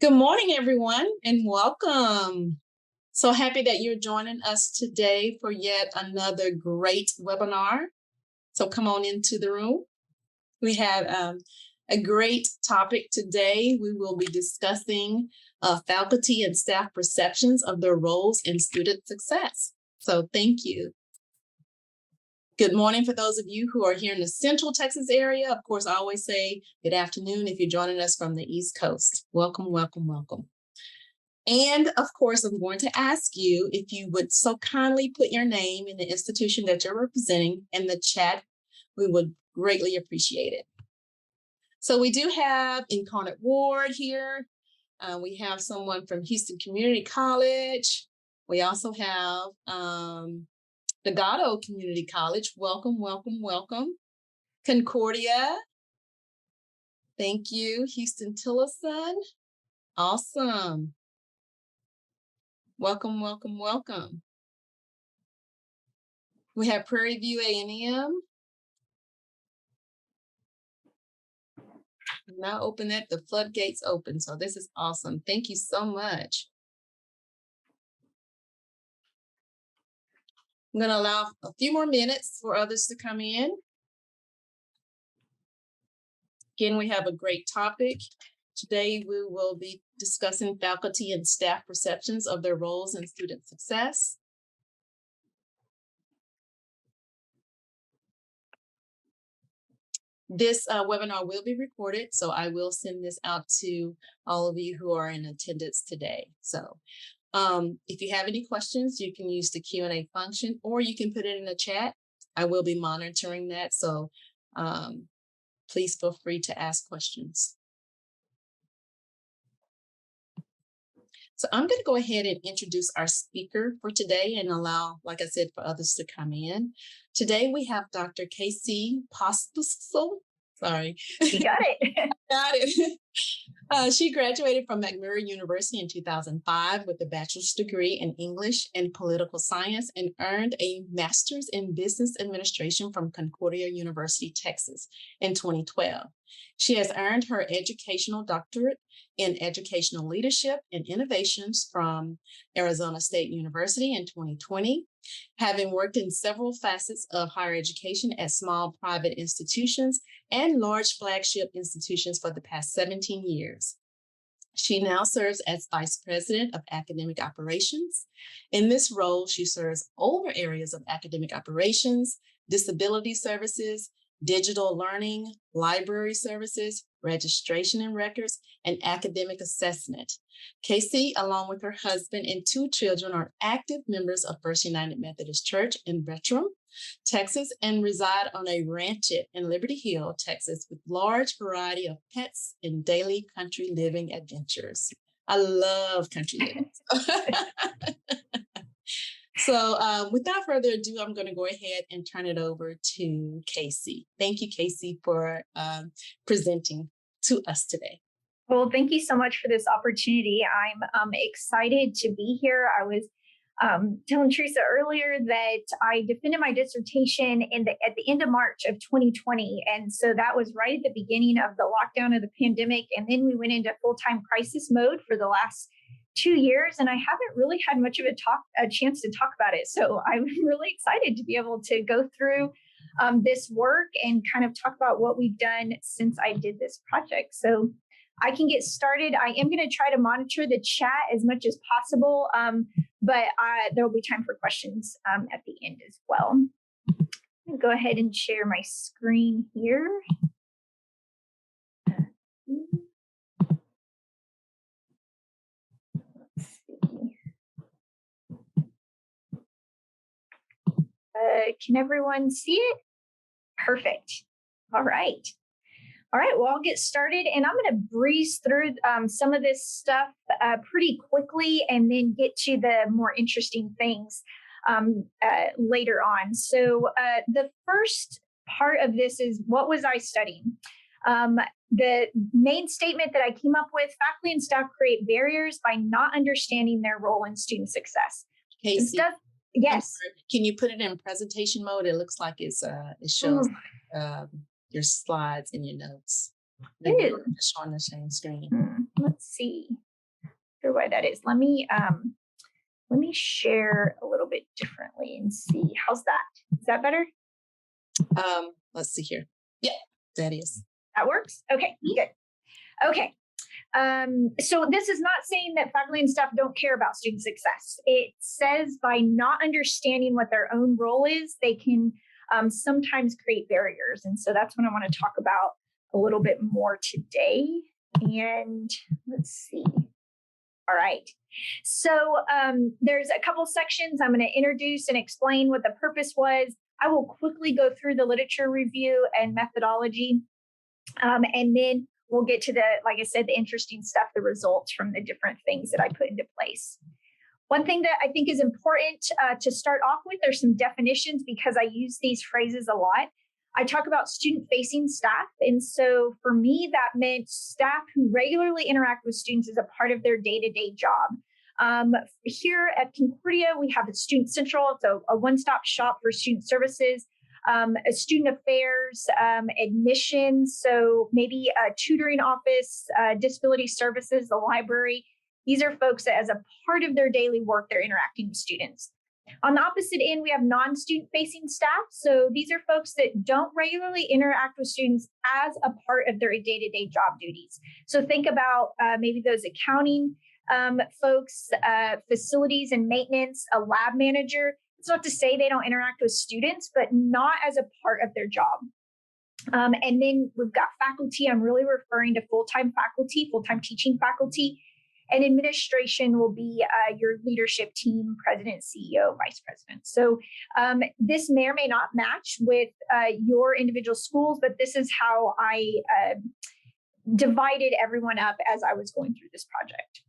Good morning, everyone, and welcome. So happy that you're joining us today for yet another great webinar. So come on into the room. We have a great topic today. We will be discussing faculty and staff perceptions of their roles in student success. So thank you. Good morning for those of you who are here in the Central Texas area. Of course, I always say good afternoon if you're joining us from the East Coast. Welcome, welcome, welcome. And of course, I'm going to ask you if you would so kindly put your name and the institution that you're representing in the chat. We would greatly appreciate it. So we do have Incarnate Ward here. We have someone from Houston Community College. We also have the Gatto Community College. Welcome, welcome, welcome. Concordia. Thank you. Houston Tillotson. Awesome. Welcome, welcome, welcome. We have Prairie View A&M. Now open it, the floodgates open. So this is awesome. Thank you so much. I'm going to allow a few more minutes for others to come in. Again, we have a great topic. Today, we will be discussing faculty and staff perceptions of their roles in student success. This webinar will be recorded, so I will send this out to all of you who are in attendance today. So if you have any questions, you can use the Q&A function, or you can put it in the chat. I will be monitoring that, so please feel free to ask questions. So I'm going to go ahead and introduce our speaker for today and allow, like I said, for others to come in. Today we have Dr. Casey Pospisil. Sorry. You got it. Got it. She graduated from McMurray University in 2005 with a bachelor's degree in English and political science and earned a master's in business administration from Concordia University, Texas in 2012. She has earned her educational doctorate in educational leadership and innovations from Arizona State University in 2020, having worked in several facets of higher education at small private institutions and large flagship institutions for the past 17 years. She now serves as Vice President of Academic Operations. In this role, she serves over areas of academic operations, disability services, digital learning, library services, registration and records, and academic assessment. Casey, along with her husband and two children, are active members of First United Methodist Church in Bertram, Texas, and reside on a ranchette in Liberty Hill, Texas, with large variety of pets and daily country living adventures. I love country living. So without further ado, I'm going to go ahead and turn it over to Casey. Thank you, Casey, for presenting to us today. Well, thank you so much for this opportunity. I'm excited to be here. I was telling Teresa earlier that I defended my dissertation at the end of March of 2020. And so that was right at the beginning of the lockdown of the pandemic. And then we went into full-time crisis mode for the last 2 years, and I haven't really had much of a chance to talk about it. So I'm really excited to be able to go through this work and kind of talk about what we've done since I did this project. So I can get started. I am going to try to monitor the chat as much as possible, but there will be time for questions at the end as well. I'll go ahead and share my screen here. Can everyone see it? Perfect. All right. Well, I'll get started, and I'm going to breeze through some of this stuff pretty quickly and then get to the more interesting things later on. So the first part of this is, what was I studying? The main statement that I came up with: faculty and staff create barriers by not understanding their role in student success. Casey, yes. Can you put it in presentation mode? It looks like it shows your slides and your notes. They're showing the same screen. Let's see. through why that is. Let me share a little bit differently and see. How's that? Is that better? Let's see here. Yeah, that is. That works? Okay, good. Okay. So this is not saying that faculty and staff don't care about student success. It says by not understanding what their own role is, they can sometimes create barriers. And so that's what I want to talk about a little bit more today. And let's see. All right. So there's a couple sections I'm going to introduce and explain what the purpose was. I will quickly go through the literature review and methodology. And then we'll get to like I said, the interesting stuff, the results from the different things that I put into place. One thing that I think is important to start off with are some definitions because I use these phrases a lot. I talk about student-facing staff. And so for me, that meant staff who regularly interact with students as a part of their day-to-day job. Here at Concordia, we have a Student Central. It's a one-stop shop for student services, a student affairs, admissions, so maybe a tutoring office, disability services, the library. These are folks that as a part of their daily work, they're interacting with students. On the opposite end, we have non-student facing staff. So these are folks that don't regularly interact with students as a part of their day-to-day job duties. So think about maybe those accounting folks, facilities and maintenance, a lab manager. It's not to say they don't interact with students, but not as a part of their job. And then we've got faculty. I'm really referring to full-time faculty, full-time teaching faculty. And administration will be your leadership team, president, CEO, vice president. So this may or may not match with your individual schools, but this is how I divided everyone up as I was going through this project.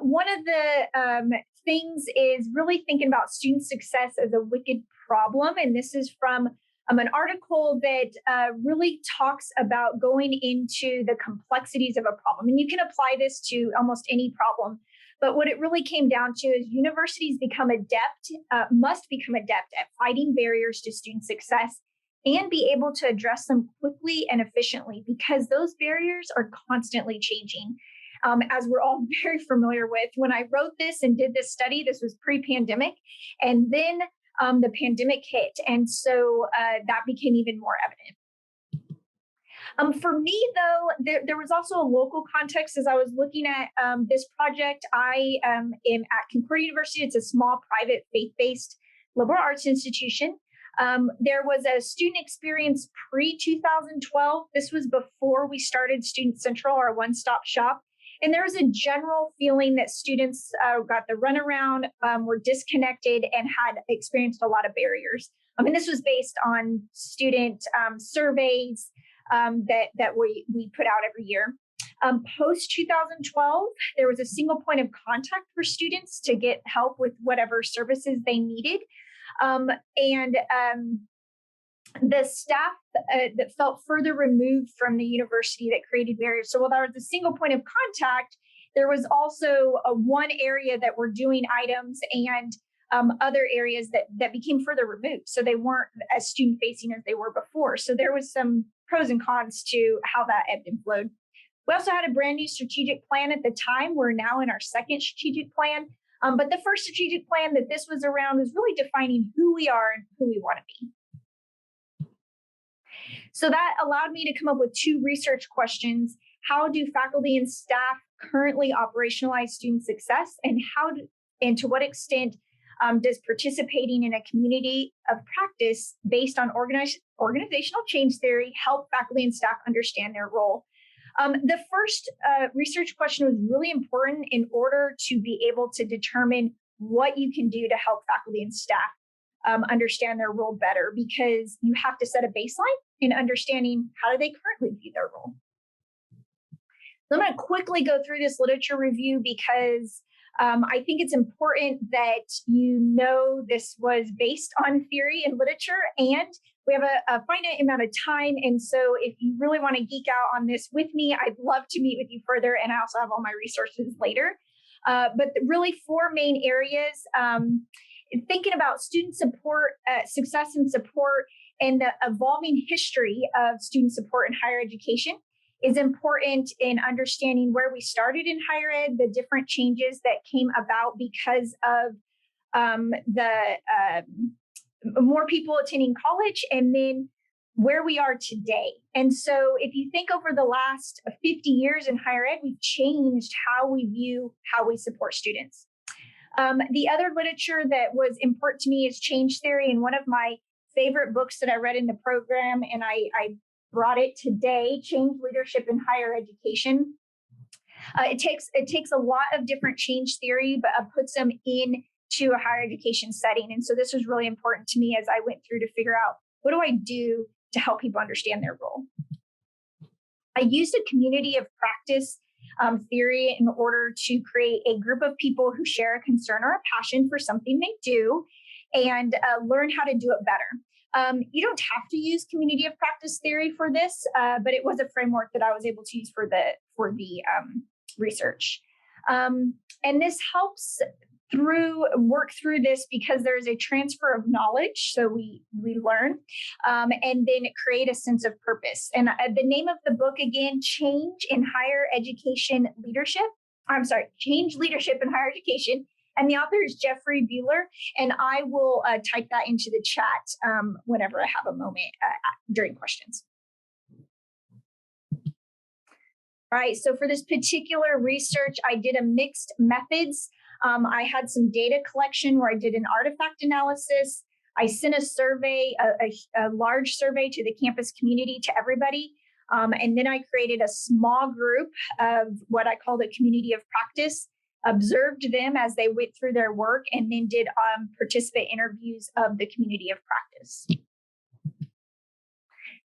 One of the things is really thinking about student success as a wicked problem. And this is from an article that really talks about going into the complexities of a problem. And you can apply this to almost any problem. But what it really came down to is universities must become adept at fighting barriers to student success and be able to address them quickly and efficiently because those barriers are constantly changing. As we're all very familiar with, when I wrote this and did this study, this was pre-pandemic, and then the pandemic hit. And so that became even more evident. For me, though, there was also a local context as I was looking at this project. I am at Concordia University. It's a small, private, faith-based liberal arts institution. There was a student experience pre-2012. This was before we started Student Central, our one-stop shop. And there was a general feeling that students got the runaround, were disconnected, and had experienced a lot of barriers. And this was based on student surveys that we put out every year. Post 2012, there was a single point of contact for students to get help with whatever services they needed. The staff that felt further removed from the university that created barriers. So while there was a single point of contact, there was also one area that were doing items and other areas that became further removed. So they weren't as student facing as they were before. So there was some pros and cons to how that ebbed and flowed. We also had a brand new strategic plan at the time. We're now in our second strategic plan. But the first strategic plan that this was around was really defining who we are and who we want to be. So that allowed me to come up with two research questions. How do faculty and staff currently operationalize student success, and to what extent does participating in a community of practice based on organizational change theory help faculty and staff understand their role? The first research question was really important in order to be able to determine what you can do to help faculty and staff understand their role better, because you have to set a baseline in understanding how do they currently view their role. So I'm going to quickly go through this literature review because I think it's important that you know this was based on theory and literature, and we have a finite amount of time. And so if you really want to geek out on this with me, I'd love to meet with you further. And I also have all my resources later. But really 4 main areas, thinking about student support, success and support, and the evolving history of student support in higher education. is important in understanding where we started in higher ed, the different changes that came about because of the more people attending college, and then where we are today. And so if you think over the last 50 years in higher ed, we've changed how we view how we support students. The other literature that was important to me is change theory. And one of my favorite books that I read in the program, and I brought it today, Change Leadership in Higher Education. It takes a lot of different change theory, but puts them into a higher education setting. And so this was really important to me as I went through to figure out, what do I do to help people understand their role? I used a community of practice theory in order to create a group of people who share a concern or a passion for something they do, and learn how to do it better. You don't have to use community of practice theory for this, but it was a framework that I was able to use for the research. And this helps work through this because there's a transfer of knowledge. So we learn and then create a sense of purpose. And the name of the book again, Change Leadership in Higher Education. And the author is Jeffrey Buehler. And I will type that into the chat whenever I have a moment during questions. All right, so for this particular research, I did a mixed methods. I had some data collection where I did an artifact analysis. I sent a survey, a large survey to the campus community, to everybody. And then I created a small group of what I called a community of practice, observed them as they went through their work, and then did participant interviews of the community of practice.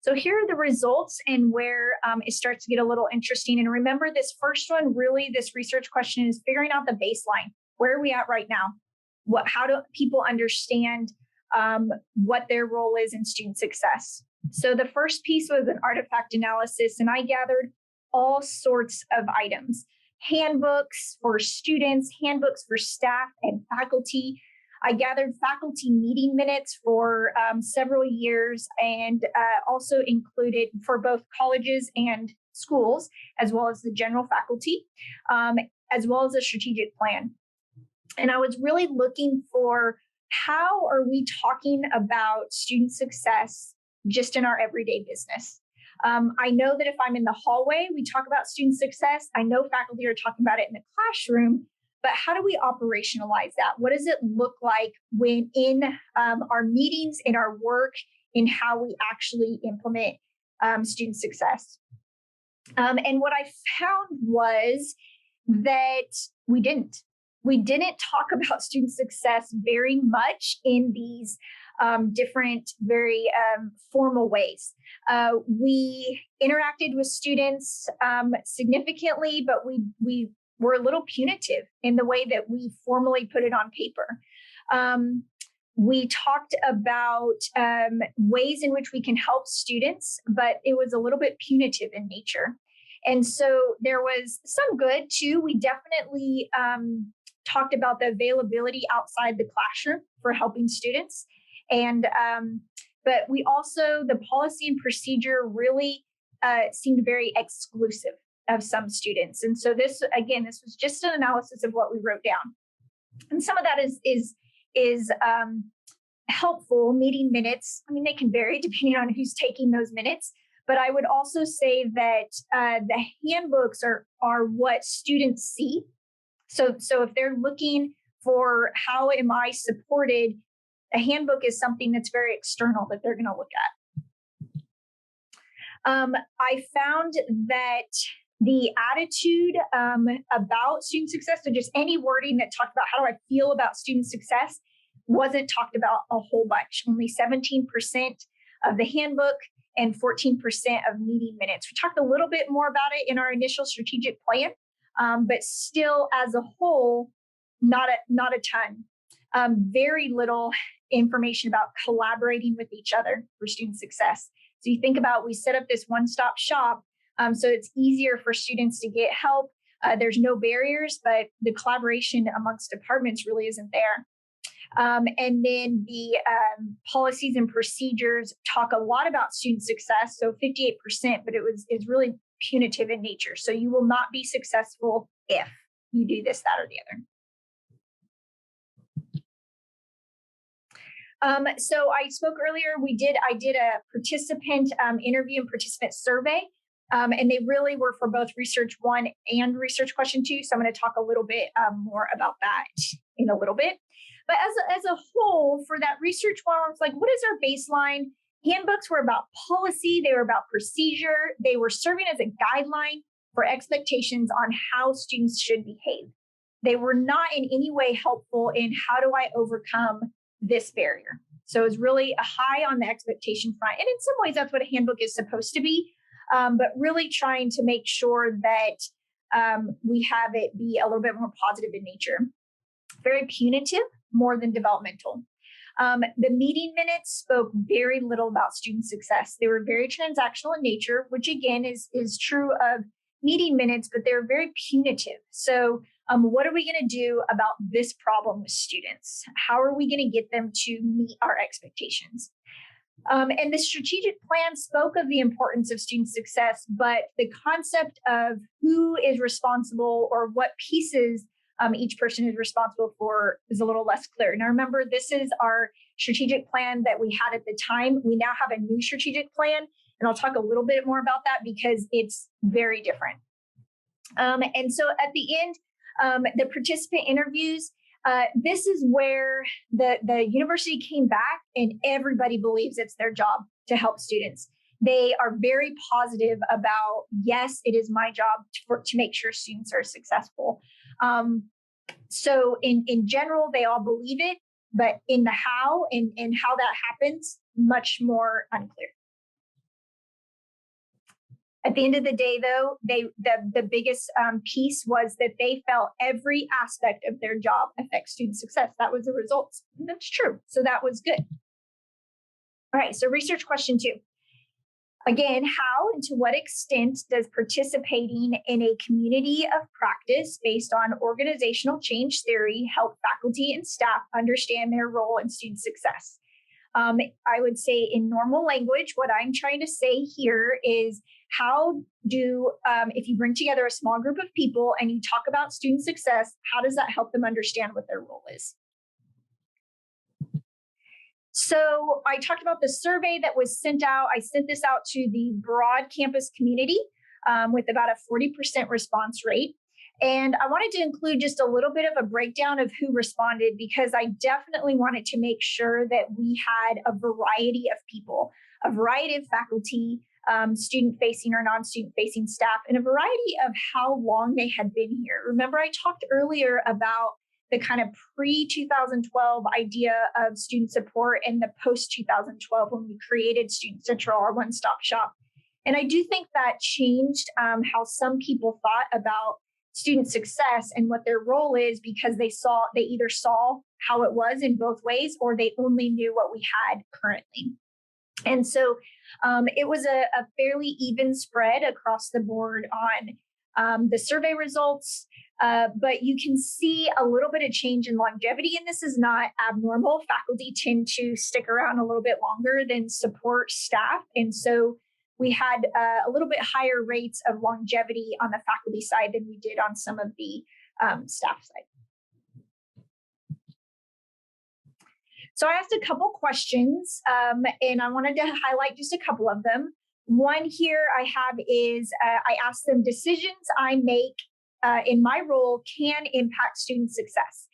So here are the results and where it starts to get a little interesting. And remember, this first one, really, this research question is figuring out the baseline. Where are we at right now? How do people understand what their role is in student success? So the first piece was an artifact analysis, and I gathered all sorts of items: handbooks for students, handbooks for staff and faculty. I gathered faculty meeting minutes for several years, and also included for both colleges and schools, as well as the general faculty, as well as a strategic plan. And I was really looking for, how are we talking about student success just in our everyday business? I know that if I'm in the hallway, we talk about student success. I know faculty are talking about it in the classroom. But how do we operationalize that? What does it look like when in our meetings, in our work, in how we actually implement student success? And what I found was that we didn't. We didn't talk about student success very much in these different, very formal ways. We interacted with students significantly, but we were a little punitive in the way that we formally put it on paper. We talked about ways in which we can help students, but it was a little bit punitive in nature. And so there was some good too. We definitely talked about the availability outside the classroom for helping students. And but we also, the policy and procedure really seemed very exclusive of some students. And so this was just an analysis of what we wrote down. And some of that is helpful. Meeting minutes, I mean, they can vary depending on who's taking those minutes. But I would also say that the handbooks are what students see. So if they're looking for how am I supported, a handbook is something that's very external that they're going to look at. I found that the attitude about student success, so just any wording that talked about how do I feel about student success, wasn't talked about a whole bunch. Only 17% of the handbook and 14% of meeting minutes. We talked a little bit more about it in our initial strategic plan, but still as a whole, not a ton. Very little information about collaborating with each other for student success. So you think about, we set up this one-stop shop, so it's easier for students to get help. There's no barriers, but the collaboration amongst departments really isn't there. And then the policies and procedures talk a lot about student success, so 58%, but it's really punitive in nature. So you will not be successful if you do this, that, or the other. So I spoke earlier. I did a participant interview and participant survey, and they really were for both research 1 and research question 2. So I'm going to talk a little bit more about that in a little bit. But as a whole, for that research 1, I was like, what is our baseline? Handbooks were about policy. They were about procedure. They were serving as a guideline for expectations on how students should behave. They were not in any way helpful in how do I overcome this barrier. So it was really a high on the expectation front. And in some ways, that's what a handbook is supposed to be, but really trying to make sure that we have it be a little bit more positive in nature. Very punitive, more than developmental. The meeting minutes spoke very little about student success. They were very transactional in nature, which again is true of meeting minutes, but they're very punitive. So what are we going to do about this problem with students? How are we going to get them to meet our expectations? And the strategic plan spoke of the importance of student success, but the concept of who is responsible or what pieces each person is responsible for is a little less clear. Now, remember, this is our strategic plan that we had at the time. We now have a new strategic plan, and I'll talk a little bit more about that because it's very different. And so at the end, the participant interviews, this is where the university came back and everybody believes it's their job to help students. They are very positive about, yes, it is my job to make sure students are successful. So in general, they all believe it, but in the how and how that happens, much more unclear. At the end of the day, though, the biggest piece was that they felt every aspect of their job affects student success. That was the results. And that's true. So that was good. All right. So research question 2. Again, how and to what extent does participating in a community of practice based on organizational change theory help faculty and staff understand their role in student success? I would say in normal language, what I'm trying to say here is how do, if you bring together a small group of people and you talk about student success, how does that help them understand what their role is? So I talked about the survey that was sent out. I sent this out to the broad campus community with about a 40% response rate. And I wanted to include just a little bit of a breakdown of who responded because I definitely wanted to make sure that we had a variety of people, a variety of faculty, student-facing or non-student-facing staff, and a variety of how long they had been here. Remember, I talked earlier about the kind of pre-2012 idea of student support and the post-2012 when we created Student Central, our one-stop shop. And I do think that changed how some people thought about student success and what their role is because they either saw how it was in both ways or they only knew what we had currently. And so it was a fairly even spread across the board on the survey results, but you can see a little bit of change in longevity, and this is not abnormal. Faculty tend to stick around a little bit longer than support staff, and so we had a little bit higher rates of longevity on the faculty side than we did on some of the staff side. So I asked a couple questions, and I wanted to highlight just a couple of them. One here I have is I asked them, decisions I make in my role can impact student success.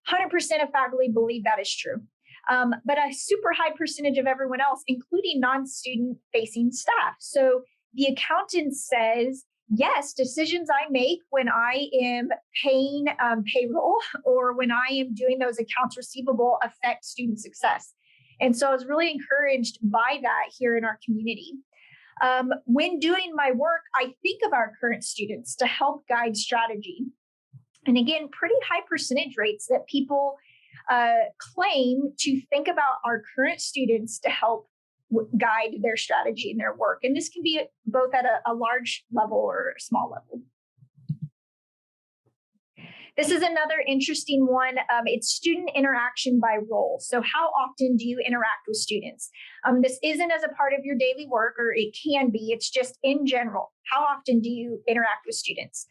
100% of faculty believe that is true. But a super high percentage of everyone else, including non-student facing staff. So the accountant says, yes, decisions I make when I am paying payroll or when I am doing those accounts receivable affect student success. And so I was really encouraged by that here in our community. When doing my work, I think of our current students to help guide strategy. And again, pretty high percentage rates that people claim to think about our current students to help guide their strategy and their work. And this can be both at a large level or a small level. This is another interesting one. It's student interaction by role. So how often do you interact with students? This isn't as a part of your daily work, or it can be. It's just in general. How often do you interact with students?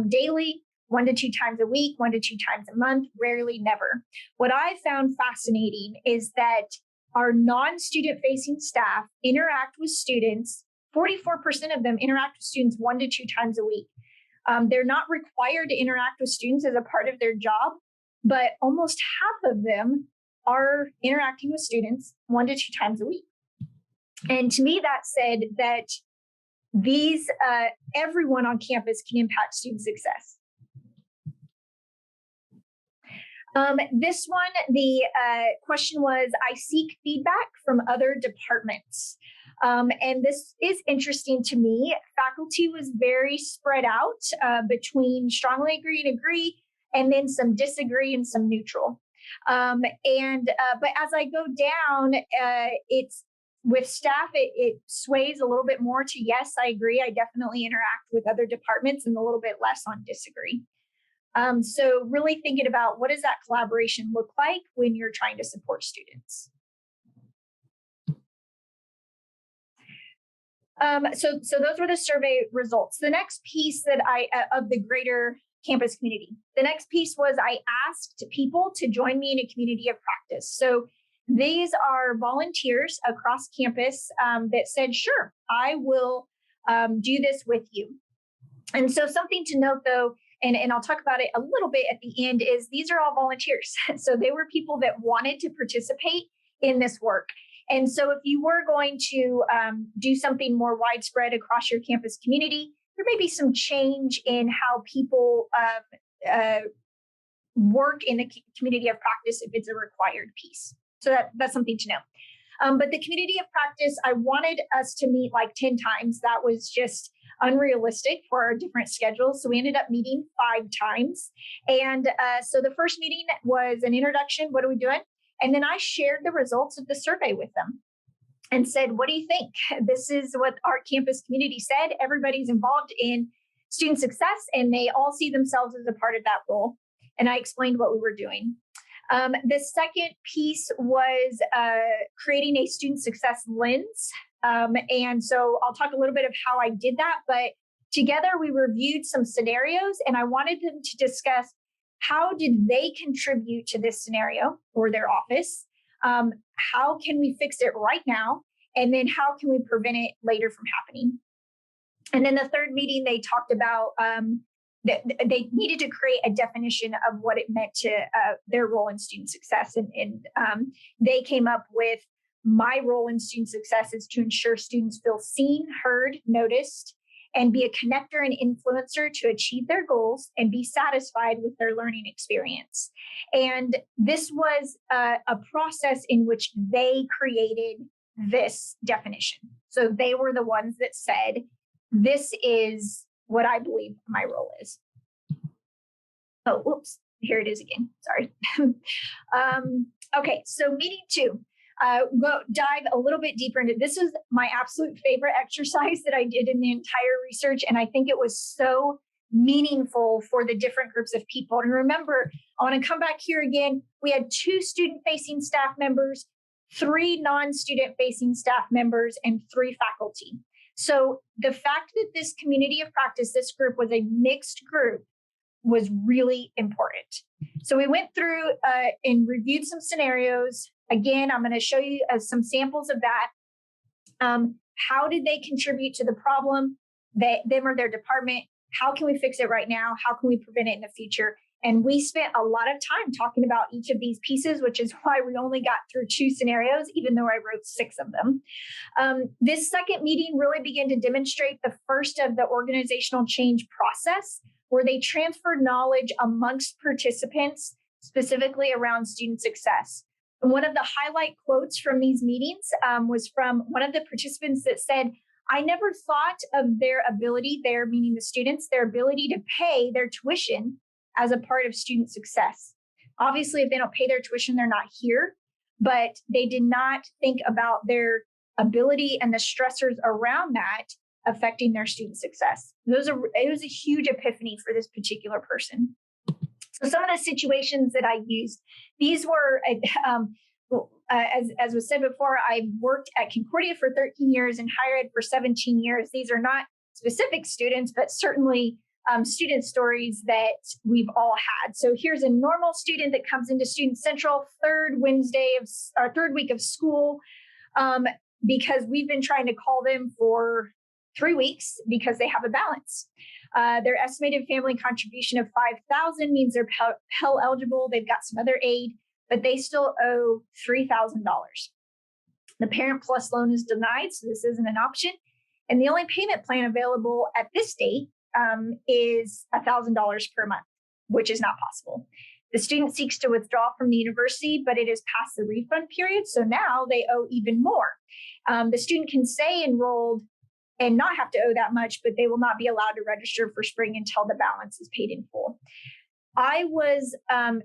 Daily, 1 to 2 times a week, 1 to 2 times a month, rarely, never. What I found fascinating is that our non-student facing staff interact with students. 44% of them interact with students 1 to 2 times a week. They're not required to interact with students as a part of their job, but almost half of them are interacting with students 1 to 2 times a week. And to me, that said that these everyone on campus can impact student success. This one, the question was, I seek feedback from other departments. And this is interesting to me. Faculty was very spread out between strongly agree and agree, and then some disagree and some neutral. But as I go down, it's with staff, it sways a little bit more to yes, I agree. I definitely interact with other departments, and a little bit less on disagree. So really thinking about what does that collaboration look like when you're trying to support students. So those were the survey results. The next piece that of the greater campus community, the next piece was I asked people to join me in a community of practice. So these are volunteers across campus that said, sure, I will do this with you. And so something to note though, and I'll talk about it a little bit at the end, is these are all volunteers. So they were people that wanted to participate in this work. And so if you were going to do something more widespread across your campus community, there may be some change in how people work in the community of practice if it's a required piece. So that's something to know. But the community of practice, I wanted us to meet like 10 times. That was just unrealistic for our different schedules. So we ended up meeting 5 times. And so the first meeting was an introduction. What are we doing? And then I shared the results of the survey with them and said, what do you think? This is what our campus community said. Everybody's involved in student success, and they all see themselves as a part of that role. And I explained what we were doing. The second piece was creating a student success lens. And so I'll talk a little bit of how I did that, but together we reviewed some scenarios, and I wanted them to discuss how did they contribute to this scenario or their office? How can we fix it right now? And then how can we prevent it later from happening? And then the third meeting, they talked about that they needed to create a definition of what it meant to their role in student success. And they came up with, my role in student success is to ensure students feel seen, heard, noticed, and be a connector and influencer to achieve their goals and be satisfied with their learning experience. And this was a process in which they created this definition. So they were the ones that said, this is what I believe my role is. Oh, whoops, here it is again. Sorry. Okay, so meeting 2. Go dive a little bit deeper into this. Is my absolute favorite exercise that I did in the entire research, and I think it was so meaningful for the different groups of people. And remember, I want to come back here again. We had 2 student-facing staff members, 3 non-student-facing staff members, and 3 faculty. So the fact that this community of practice, this group was a mixed group, was really important. So we went through and reviewed some scenarios. Again, I'm going to show you some samples of that. How did they contribute to the problem, them or their department? How can we fix it right now? How can we prevent it in the future? And we spent a lot of time talking about each of these pieces, which is why we only got through 2 scenarios, even though I wrote 6 of them. This second meeting really began to demonstrate the first of the organizational change process, where they transferred knowledge amongst participants, specifically around student success. And one of the highlight quotes from these meetings was from one of the participants that said, I never thought of their ability, their meaning the students, their ability to pay their tuition as a part of student success. Obviously, if they don't pay their tuition, they're not here, but they did not think about their ability and the stressors around that affecting their student success. It was a huge epiphany for this particular person. So some of the situations that I used, these were, as was said before, I worked at Concordia for 13 years and higher ed for 17 years. These are not specific students, but certainly student stories that we've all had. So here's a normal student that comes into Student Central third week of school, because we've been trying to call them for 3 weeks because they have a balance. Their estimated family contribution of $5,000 means they're Pell eligible. They've got some other aid, but they still owe $3,000. The Parent Plus loan is denied, so this isn't an option. And the only payment plan available at this date is $1,000 per month, which is not possible. The student seeks to withdraw from the university, but it is past the refund period, so now they owe even more. The student can stay enrolled and not have to owe that much, but they will not be allowed to register for spring until the balance is paid in full. I was, and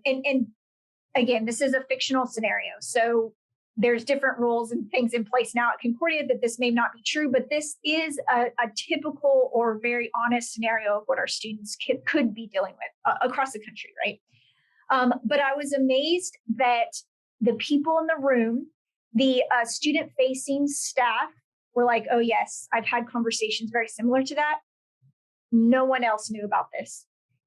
again, this is a fictional scenario, so there's different rules and things in place now at Concordia that this may not be true, but this is a typical or very honest scenario of what our students could be dealing with across the country, right? But I was amazed that the people in the room, the student-facing staff, were like, oh yes, I've had conversations very similar to that. No one else knew about this.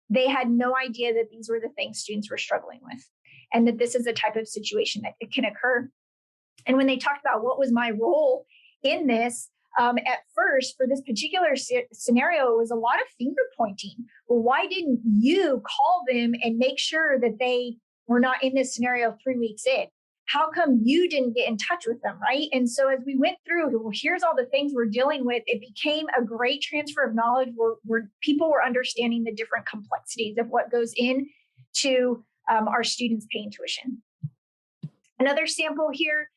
They had no idea that these were the things students were struggling with, and that this is a type of situation that can occur. And when they talked about what was my role in this, at first, for this particular scenario, it was a lot of finger pointing. Well, why didn't you call them and make sure that they were not in this scenario 3 weeks in? How come you didn't get in touch with them, right? And so as we went through, well, here's all the things we're dealing with, it became a great transfer of knowledge where people were understanding the different complexities of what goes into our students paying tuition. Another sample here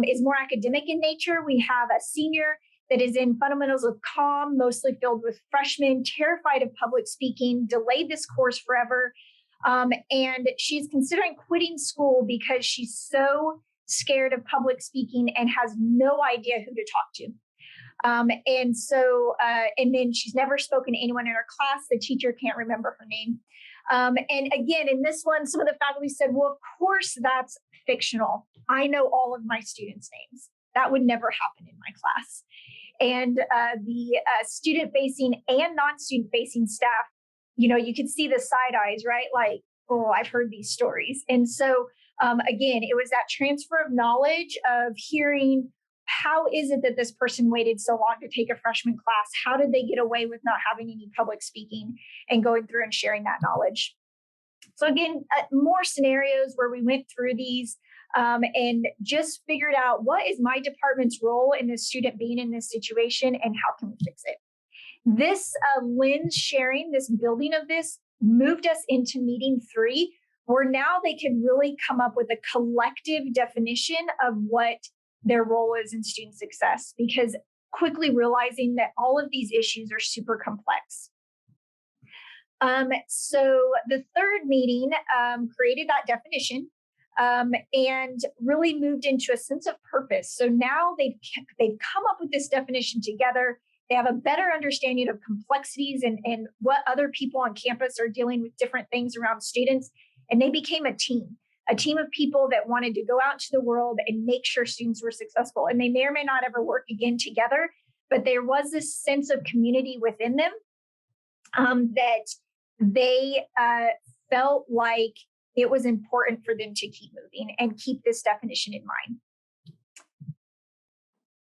is more academic in nature. We have a senior that is in fundamentals of comm, mostly filled with freshmen, terrified of public speaking, delayed this course forever. And she's considering quitting school because she's so scared of public speaking and has no idea who to talk to. And then she's never spoken to anyone in her class. The teacher can't remember her name. And again, in this one, some of the faculty said, well, of course, that's fictional. I know all of my students' names. That would never happen in my class. And the student-facing and non-student-facing staff, you could see the side eyes, right? Like, oh, I've heard these stories. And so, again, it was that transfer of knowledge of hearing, how is it that this person waited so long to take a freshman class? How did they get away with not having any public speaking, and going through and sharing that knowledge? So again, more scenarios where we went through these and just figured out, what is my department's role in this student being in this situation, and how can we fix it? This lens sharing, this building of this, moved us into meeting 3, where now they can really come up with a collective definition of what their role is in student success, because quickly realizing that all of these issues are super complex. So the third meeting created that definition and really moved into a sense of purpose. So now they've come up with this definition together. They have a better understanding of complexities and what other people on campus are dealing with, different things around students. And they became a team of people that wanted to go out into the world and make sure students were successful. And they may or may not ever work again together, but there was this sense of community within them that they felt like it was important for them to keep moving and keep this definition in mind.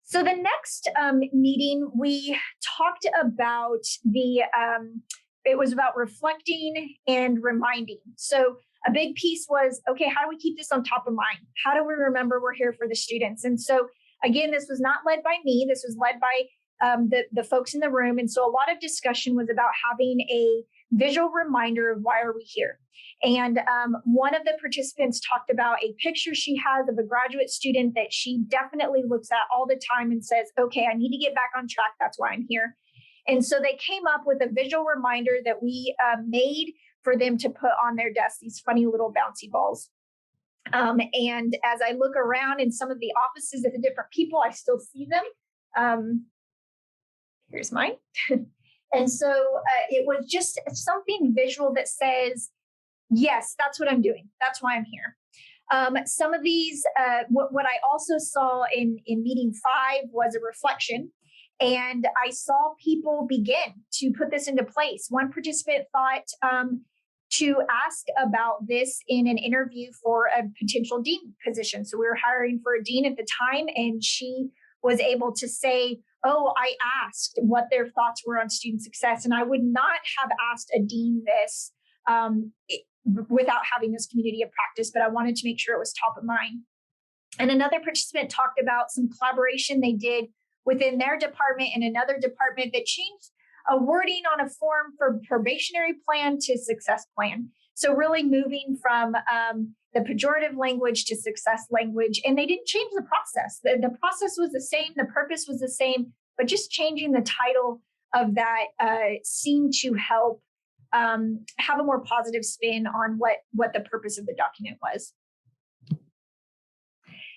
So the next meeting, we talked about it was about reflecting and reminding. So a big piece was, okay, how do we keep this on top of mind? How do we remember we're here for the students? And so again, this was not led by me. This was led by the folks in the room. And so a lot of discussion was about having a visual reminder of why are we here. And one of the participants talked about a picture she has of a graduate student that she definitely looks at all the time and says, okay, I need to get back on track. That's why I'm here. And so they came up with a visual reminder that we made for them to put on their desk, these funny little bouncy balls. And as I look around in some of the offices of the different people, I still see them. Here's mine. And so it was just something visual that says, Yes, that's what I'm doing. That's why I'm here. Some of these, what I also saw in meeting five was a reflection. And I saw people begin to put this into place. One participant thought to ask about this in an interview for a potential dean position. So we were hiring for a dean at the time, and she was able to say, "Oh, I asked what their thoughts were on student success, and I would not have asked a dean this um, without having this community of practice, but I wanted to make sure it was top of mind." And another participant talked about some collaboration they did within their department and another department that changed a wording on a form for probationary plan to success plan. So really moving from the pejorative language to success language. And they didn't change the process. The process was the same, the purpose was the same, but just changing the title of that seemed to help have a more positive spin on what the purpose of the document was.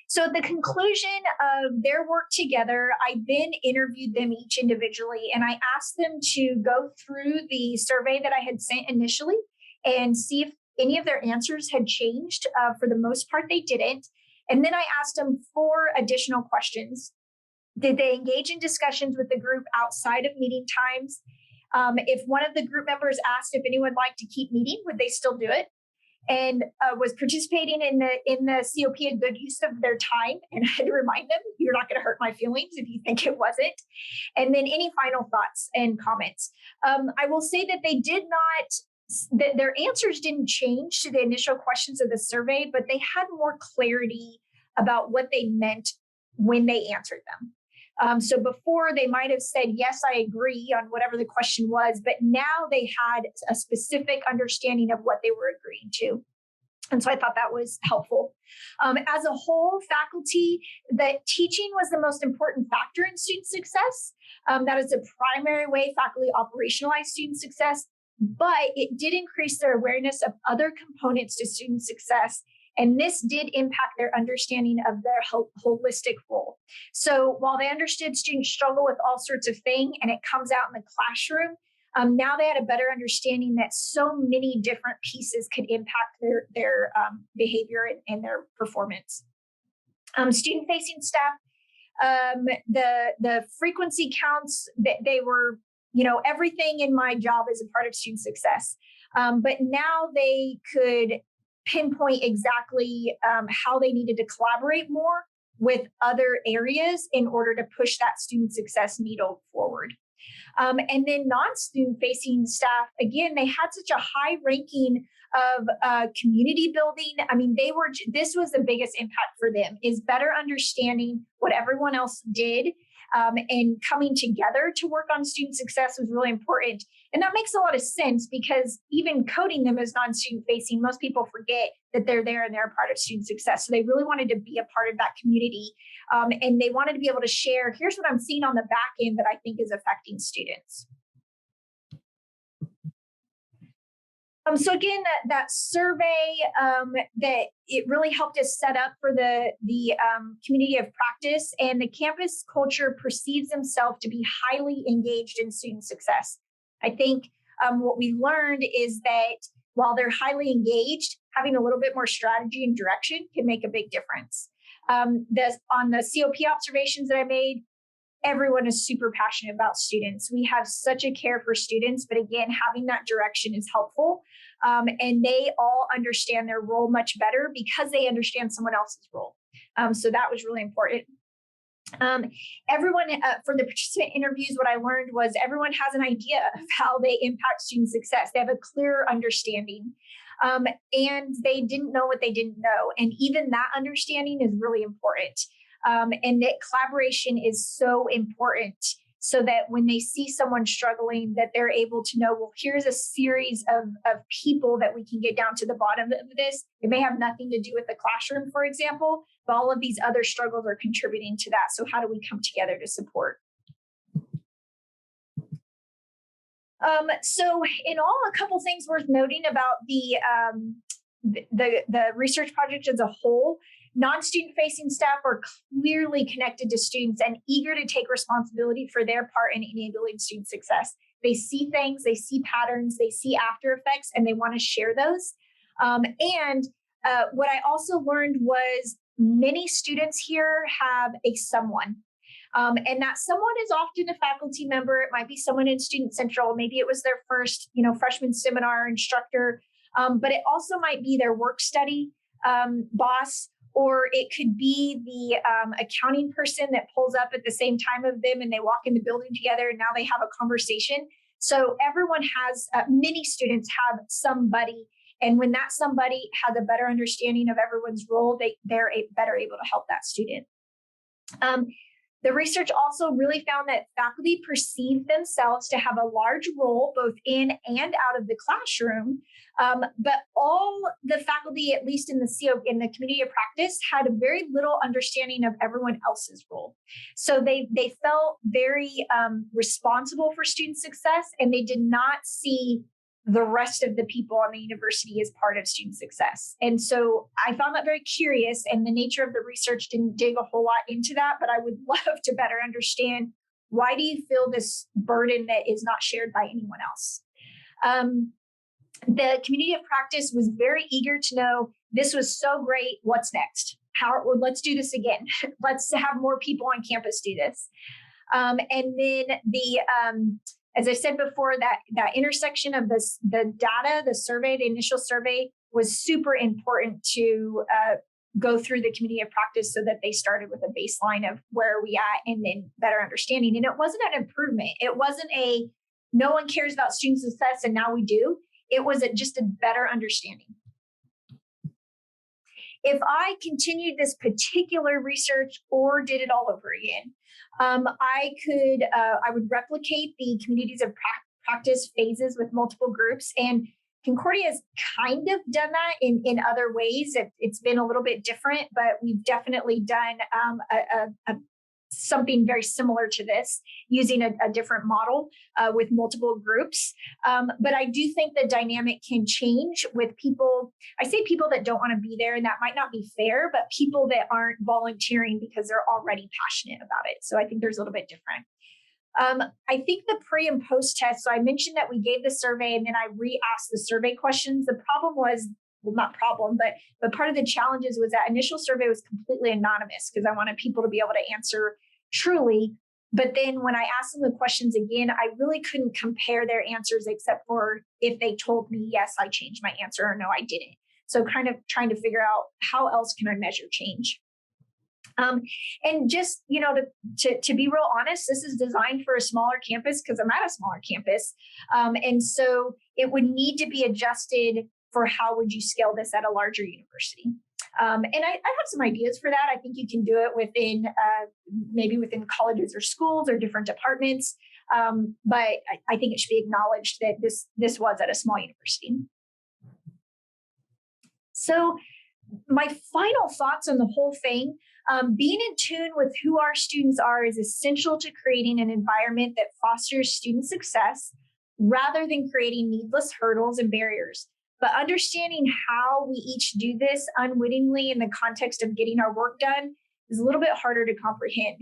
So at the conclusion of their work together, I then interviewed them each individually, and I asked them to go through the survey that I had sent initially and see if any of their answers had changed. For the most part, they didn't. And then I asked them 4 additional questions. Did they engage in discussions with the group outside of meeting times? If one of the group members asked if anyone would like to keep meeting, would they still do it? And was participating in the COP a good use of their time? And I had to remind them, you're not going to hurt my feelings if you think it wasn't. And then any final thoughts and comments. I will say that they did not, that their answers didn't change to the initial questions of the survey, but they had more clarity about what they meant when they answered them. So before they might have said, yes, I agree on whatever the question was, but now they had a specific understanding of what they were agreeing to. And so I thought that was helpful. As a whole, faculty, that teaching was the most important factor in student success. That is a primary way faculty operationalize student success, but it did increase their awareness of other components to student success. And this did impact their understanding of their holistic role. So while they understood students struggle with all sorts of things and it comes out in the classroom, now they had a better understanding that so many different pieces could impact their behavior and their performance. Student-facing staff, the frequency counts, they were, everything in my job is a part of student success. But now they could pinpoint exactly how they needed to collaborate more with other areas in order to push that student success needle forward. And then non-student facing staff, again, they had such a high ranking of community building. I mean, this was the biggest impact for them, is better understanding what everyone else did and coming together to work on student success was really important. And that makes a lot of sense because even coding them as non-student facing, most people forget that they're there and they're a part of student success. So they really wanted to be a part of that community. And they wanted to be able to share, here's what I'm seeing on the back end that I think is affecting students. So again, that survey that it really helped us set up for the community of practice, and the campus culture perceives themselves to be highly engaged in student success. I think what we learned is that while they're highly engaged, having a little bit more strategy and direction can make a big difference. On the COP observations that I made, everyone is super passionate about students. We have such a care for students, but again, having that direction is helpful. And they all understand their role much better because they understand someone else's role. So that was really important. Everyone, for the participant interviews, what I learned was everyone has an idea of how they impact student success. They have a clear understanding. And they didn't know what they didn't know. And even that understanding is really important. And that collaboration is so important so that when they see someone struggling, that they're able to know, well, here's a series of people that we can get down to the bottom of this. It may have nothing to do with the classroom, for example, but all of these other struggles are contributing to that. So how do we come together to support? So in all, a couple things worth noting about the research project as a whole. Non-student facing staff are clearly connected to students and eager to take responsibility for their part in enabling student success. They see things, they see patterns, they see after effects, and they want to share those. And what I also learned was many students here have a someone. And that someone is often a faculty member. It might be someone in Student Central. Maybe it was their first, freshman seminar instructor. But it also might be their work study boss, or it could be the accounting person that pulls up at the same time of them and they walk in the building together and now they have a conversation. So everyone has, many students have somebody. And when that somebody has a better understanding of everyone's role, they're better able to help that student. The research also really found that faculty perceive themselves to have a large role both in and out of the classroom, but all the faculty, at least in the community of practice, had a very little understanding of everyone else's role. So they felt very responsible for student success, and they did not see the rest of the people on the university as part of student success. And so I found that very curious, and the nature of the research didn't dig a whole lot into that, but I would love to better understand, why do you feel this burden that is not shared by anyone else? The community of practice was very eager to know, this was so great, what's next? Let's do this again. Let's have more people on campus do this. And then as I said before, that intersection of the data, the survey, the initial survey, was super important to go through the community of practice so that they started with a baseline of where are we at and then better understanding. And it wasn't an improvement. It wasn't no one cares about student success and now we do. It was just a better understanding. If I continued this particular research or did it all over again, I would replicate the communities of practice phases with multiple groups. And Concordia has kind of done that in other ways. It's been a little bit different, but we've definitely done something very similar to this using a different model with multiple groups. But I do think the dynamic can change with people. I say people that don't want to be there, and that might not be fair, but people that aren't volunteering because they're already passionate about it. So I think there's a little bit different. I think the pre and post test, so I mentioned that we gave the survey and then I re-asked the survey questions. The problem was, well, not problem, but part of the challenges was that initial survey was completely anonymous because I wanted people to be able to answer truly. But then when I asked them the questions again, I really couldn't compare their answers except for if they told me, yes, I changed my answer, or no, I didn't. So kind of trying to figure out how else can I measure change. And just, to be real honest, this is designed for a smaller campus because I'm at a smaller campus. And so it would need to be adjusted for how would you scale this at a larger university. And I have some ideas for that. I think you can do it maybe within colleges or schools or different departments. But I think it should be acknowledged that this was at a small university. So my final thoughts on the whole thing, being in tune with who our students are is essential to creating an environment that fosters student success rather than creating needless hurdles and barriers. But understanding how we each do this unwittingly in the context of getting our work done is a little bit harder to comprehend.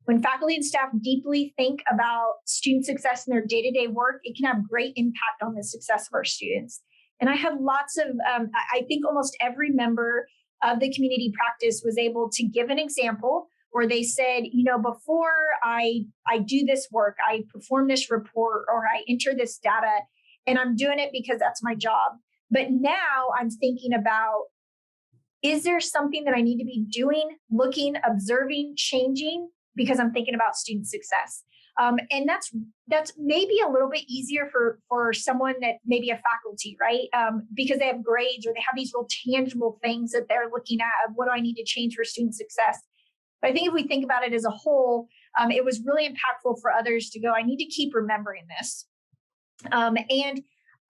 When faculty and staff deeply think about student success in their day-to-day work, it can have great impact on the success of our students. And I had lots of, I think almost every member of the community practice was able to give an example where they said, before I do this work, I perform this report or I enter this data, and I'm doing it because that's my job. But now I'm thinking about, is there something that I need to be doing, looking, observing, changing, because I'm thinking about student success? And that's maybe a little bit easier for someone that maybe a faculty, right? Because they have grades or they have these real tangible things that they're looking at of what do I need to change for student success. But I think if we think about it as a whole, it was really impactful for others to go, I need to keep remembering this. And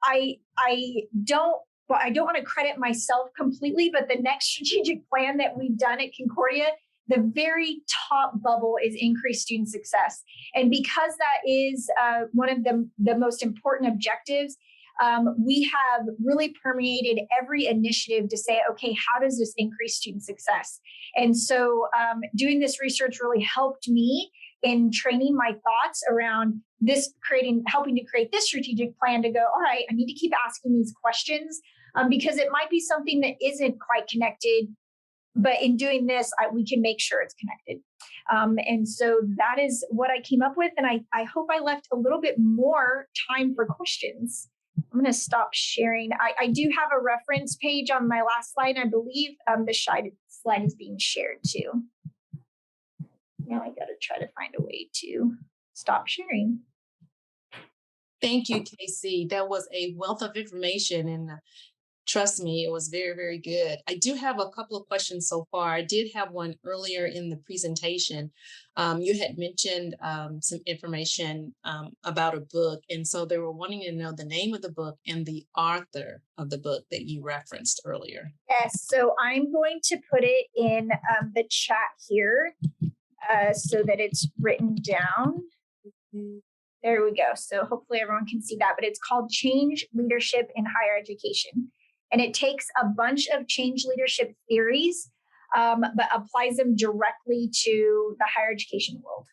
I don't want to credit myself completely, but the next strategic plan that we've done at Concordia, the very top bubble is increased student success. And because that is one of the most important objectives, we have really permeated every initiative to say, okay, how does this increase student success? And so doing this research really helped me in training my thoughts around this, helping to create this strategic plan to go, all right, I need to keep asking these questions. because it might be something that isn't quite connected, but in doing this, we can make sure it's connected. And so that is what I came up with. And I hope I left a little bit more time for questions. I'm going to stop sharing. I do have a reference page on my last slide. I believe the slide is being shared too. Now I got to try to find a way to stop sharing. Thank you, Casey. That was a wealth of information, and trust me, it was very, very good. I do have a couple of questions so far. I did have one earlier in the presentation. You had mentioned some information about a book, and so they were wanting to know the name of the book and the author of the book that you referenced earlier. Yes, so I'm going to put it in the chat here so that it's written down. There we go. So hopefully everyone can see that, but it's called Change Leadership in Higher Education. And it takes a bunch of change leadership theories, but applies them directly to the higher education world.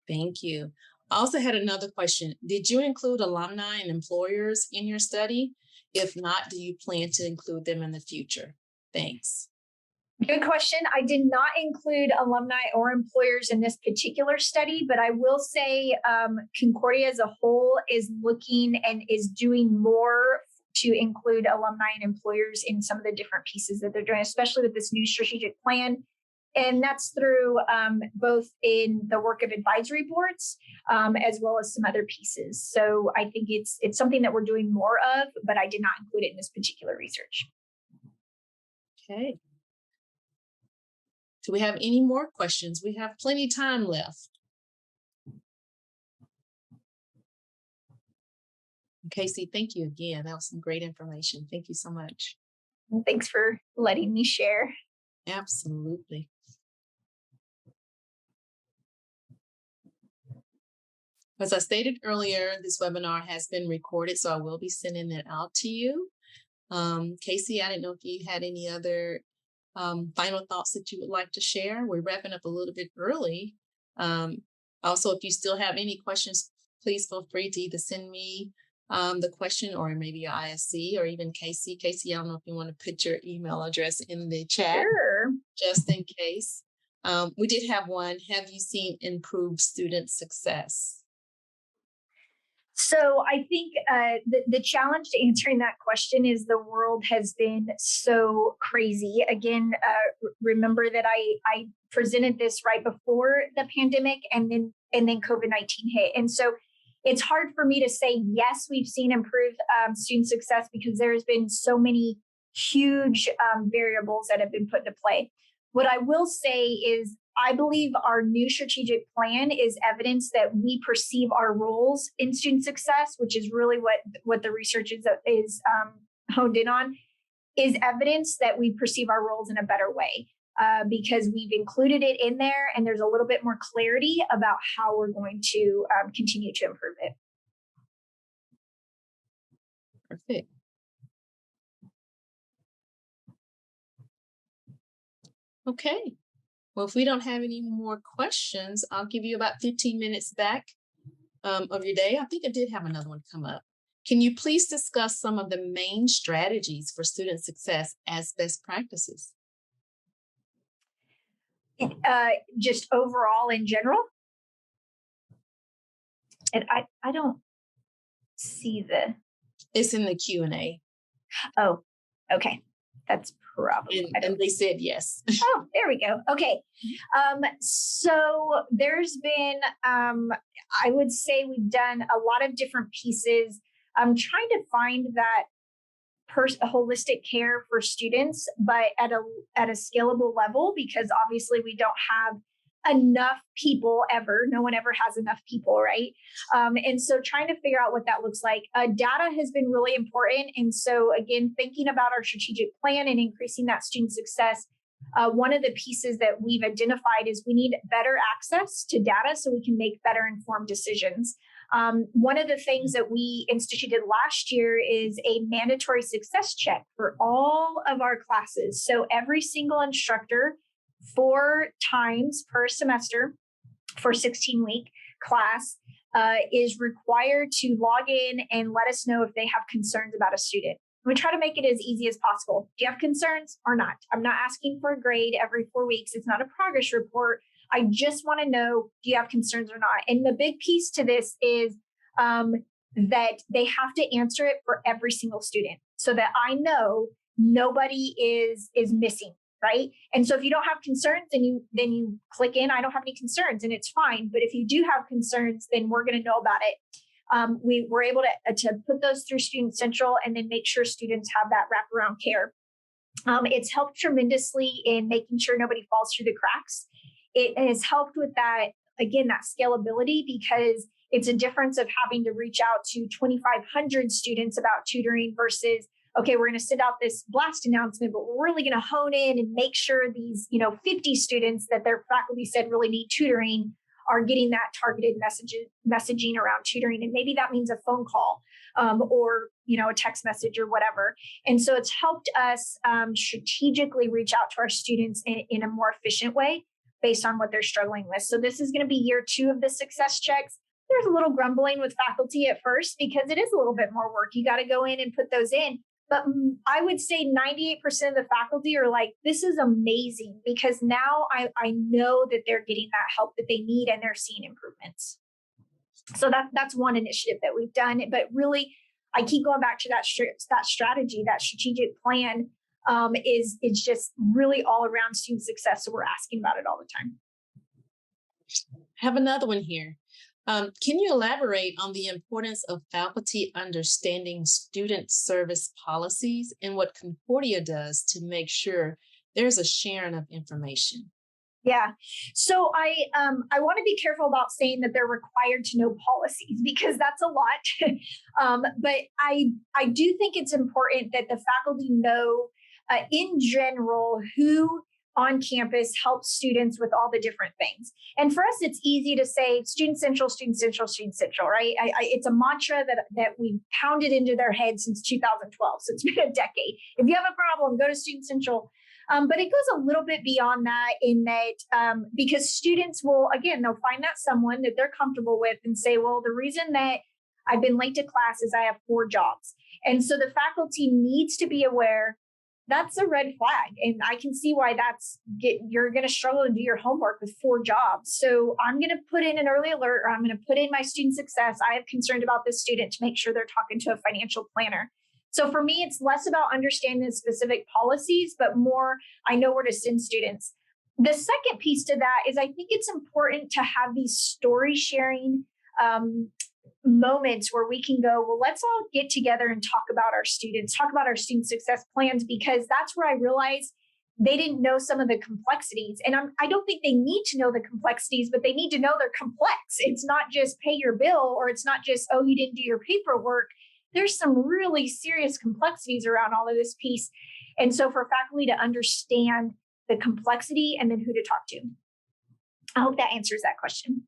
Thank you. I also had another question. Did you include alumni and employers in your study? If not, do you plan to include them in the future? Thanks. Good question. I did not include alumni or employers in this particular study, but I will say Concordia as a whole is looking and is doing more to include alumni and employers in some of the different pieces that they're doing, especially with this new strategic plan. And that's through both in the work of advisory boards as well as some other pieces. So I think it's something that we're doing more of, but I did not include it in this particular research. Okay. Do we have any more questions? We have plenty of time left. Casey, thank you again. That was some great information. Thank you so much. Thanks for letting me share. Absolutely. As I stated earlier, this webinar has been recorded, so I will be sending it out to you. Casey, I didn't know if you had any other final thoughts that you would like to share. We're wrapping up a little bit early. Also, if you still have any questions, please feel free to either send me the question or maybe your ISC or even Casey. Casey, I don't know if you want to put your email address in the chat. Sure. Just in case. We did have one. Have you seen improved student success? So I think the challenge to answering that question is the world has been so crazy. Again, remember that I presented this right before the pandemic, and then COVID-19 hit, and so it's hard for me to say yes, we've seen improved student success because there's been so many huge variables that have been put into play. What I will say is I believe our new strategic plan is evidence that we perceive our roles in student success, which is really what the research is honed in on, is evidence that we perceive our roles in a better way because we've included it in there and there's a little bit more clarity about how we're going to continue to improve it. Perfect. Okay. Well, if we don't have any more questions, I'll give you about 15 minutes back of your day. I think I did have another one come up. Can you please discuss some of the main strategies for student success as best practices? Just overall in general? And I don't see the... It's in the Q&A. Oh, okay. That's probably... And they said yes. Oh, there we go. Okay. So there's been, I would say we've done a lot of different pieces. I'm trying to find that holistic care for students, but at a scalable level, because obviously we don't have enough people ever. No one ever has enough people, right? And so trying to figure out what that looks like. Data has been really important. And so again, thinking about our strategic plan and increasing that student success, one of the pieces that we've identified is we need better access to data so we can make better informed decisions. One of the things that we instituted last year is a mandatory success check for all of our classes. So every single instructor 4 times per semester for 16-week class is required to log in and let us know if they have concerns about a student. We try to make it as easy as possible. Do you have concerns or not? I'm not asking for a grade every 4 weeks. It's not a progress report. I just want to know, do you have concerns or not? And the big piece to this is that they have to answer it for every single student so that I know nobody is missing, right? And so if you don't have concerns, then you click in, I don't have any concerns, and it's fine. But if you do have concerns, then we're going to know about it. We were able to put those through Student Central and then make sure students have that wraparound care. It's helped tremendously in making sure nobody falls through the cracks. It has helped with that, again, that scalability, because it's a difference of having to reach out to 2,500 students about tutoring versus, okay, we're going to send out this blast announcement, but we're really going to hone in and make sure these, 50 students that their faculty said really need tutoring are getting that targeted messaging around tutoring. And maybe that means a phone call or, a text message or whatever. And so it's helped us strategically reach out to our students in a more efficient way based on what they're struggling with. So this is going to be year 2 of the success checks. There's a little grumbling with faculty at first because it is a little bit more work. You got to go in and put those in. But I would say 98% of the faculty are like, this is amazing, because now I know that they're getting that help that they need and they're seeing improvements. So that's one initiative that we've done. But really, I keep going back to that strategy, that strategic plan is just really all around student success. So we're asking about it all the time. Have another one here. Can you elaborate on the importance of faculty understanding student service policies and what Concordia does to make sure there's a sharing of information? Yeah. So I want to be careful about saying that they're required to know policies, because that's a lot. But I do think it's important that the faculty know in general who on campus helps students with all the different things. And for us, it's easy to say Student Central, Student Central, Student Central, right? It's a mantra that we've pounded into their heads since 2012. So it's been a decade. If you have a problem, go to Student Central. But it goes a little bit beyond that, in that because students will, again, they'll find that someone that they're comfortable with and say, well, the reason that I've been late to class is I have 4 jobs. And so the faculty needs to be aware that's a red flag. And I can see why you're going to struggle to do your homework with 4 jobs. So I'm going to put in an early alert, or I'm going to put in my student success. I am concerned about this student, to make sure they're talking to a financial planner. So for me, it's less about understanding the specific policies, but more, I know where to send students. The second piece to that is I think it's important to have these story sharing moments where we can go, well, let's all get together and talk about our students, talk about our student success plans, because that's where I realized they didn't know some of the complexities. And I don't think they need to know the complexities, but they need to know they're complex. It's not just pay your bill, or it's not just, oh, you didn't do your paperwork. There's some really serious complexities around all of this piece. And so for faculty to understand the complexity and then who to talk to. I hope that answers that question.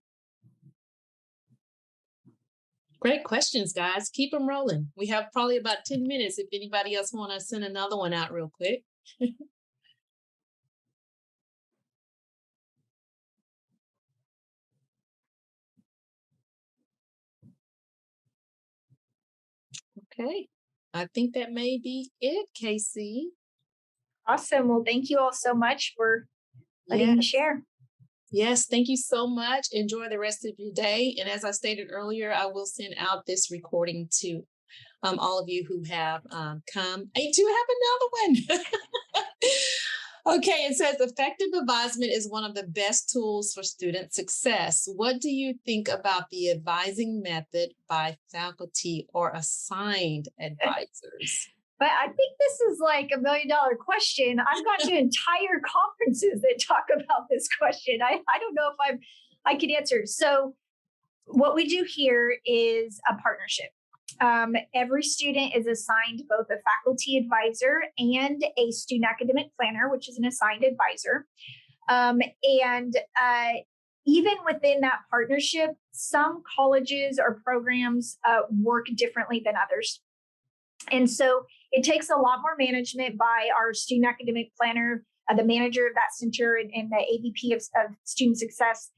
Great questions, guys. Keep them rolling. We have probably about 10 minutes if anybody else want to send another one out real quick. Okay. I think that may be it, Casey. Awesome. Well, thank you all so much for letting me share. Yes, thank you so much. Enjoy the rest of your day. And as I stated earlier, I will send out this recording to all of you who have come. I do have another one. Okay, it says effective advisement is one of the best tools for student success. What do you think about the advising method by faculty or assigned advisors? But I think this is like $1 million question. I've gone to entire conferences that talk about this question. I don't know if I could answer. So what we do here is a partnership. Every student is assigned both a faculty advisor and a student academic planner, which is an assigned advisor. And even within that partnership, some colleges or programs work differently than others. And so it takes a lot more management by our student academic planner, the manager of that center, and the AVP of student success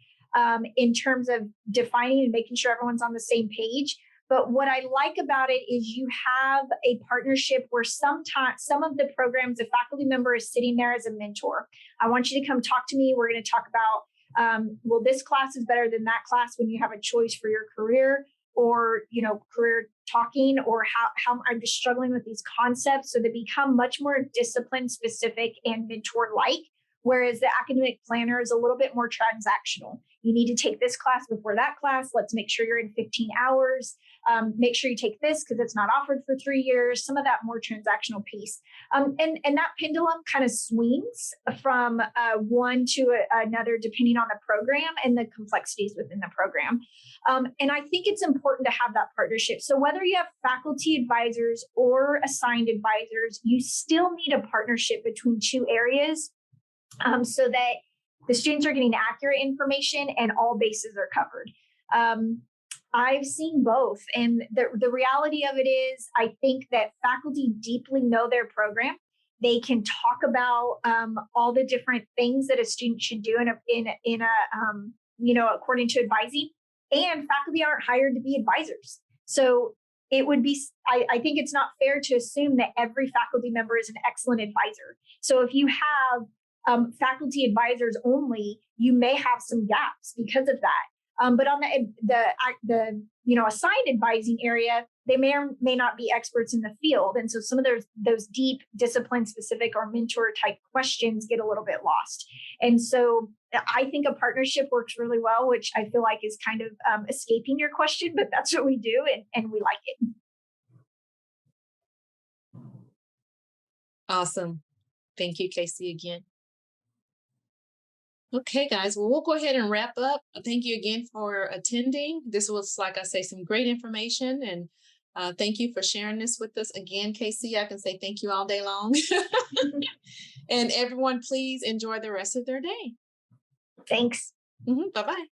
in terms of defining and making sure everyone's on the same page. But what I like about it is you have a partnership where sometimes some of the programs, the faculty member is sitting there as a mentor. I want you to come talk to me. We're going to talk about, well, this class is better than that class when you have a choice for your career, or career talking, or how I'm just struggling with these concepts. So they become much more discipline specific and mentor like. Whereas the academic planner is a little bit more transactional. You need to take this class before that class. Let's make sure you're in 15 hours. Make sure you take this because it's not offered for 3 years. Some of that more transactional piece. And that pendulum kind of swings from one to another depending on the program and the complexities within the program. And I think it's important to have that partnership. So whether you have faculty advisors or assigned advisors, you still need a partnership between two areas, so that the students are getting accurate information and all bases are covered. I've seen both. And the reality of it is, I think that faculty deeply know their program. They can talk about all the different things that a student should do according to advising. And faculty aren't hired to be advisors. So it would be, I think it's not fair to assume that every faculty member is an excellent advisor. So if you have faculty advisors only, you may have some gaps because of that. But on the assigned advising area, they may or may not be experts in the field, and so some of those deep discipline specific or mentor type questions get a little bit lost. And so I think a partnership works really well, which I feel like is kind of escaping your question, but that's what we do, and we like it. Awesome. Thank you, Casey, again. Okay, guys. Well, we'll go ahead and wrap up. Thank you again for attending. This was, like I say, some great information. And thank you for sharing this with us again, Casey. I can say thank you all day long. And everyone, please enjoy the rest of their day. Thanks. Bye-bye.